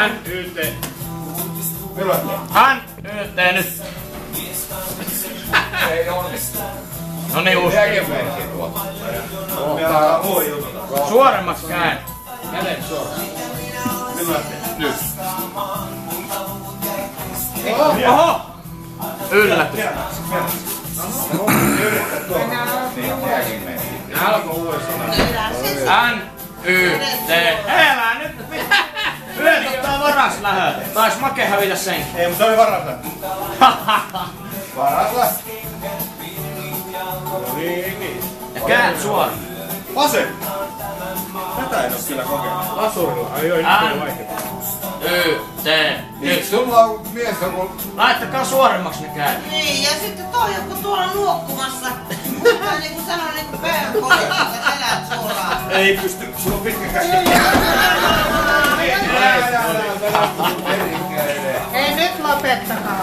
N-Y-T. N-Y-T nyt. No niin uusi. Suoremmaksi käy. Kädet suoraan. Nyt. Oho! Yllätys. Alko uudestaan. N-Y-T. Elää nyt! Yötottaa varas lähöt. Tais Make hävitä sen. Ei, mutta oli varasla. Varasla. Niin. Ja kään suoraan. Vasen. Tätä en oo kyllä kokenut. Lasurilla. Ai joo, nyt on vaikeeta. N-Y-T. Nyt. Sulla on mies joku... Laittakaa suoremmaksi ne käy. Niin, ja sitten toi joku tuolla nuokkumassa. Mutta niinku sanoin niinku päänkohdassa, että elät suoraan. Ei pysty, sulla on pitkä käsi. Ei nyt lopettakaa.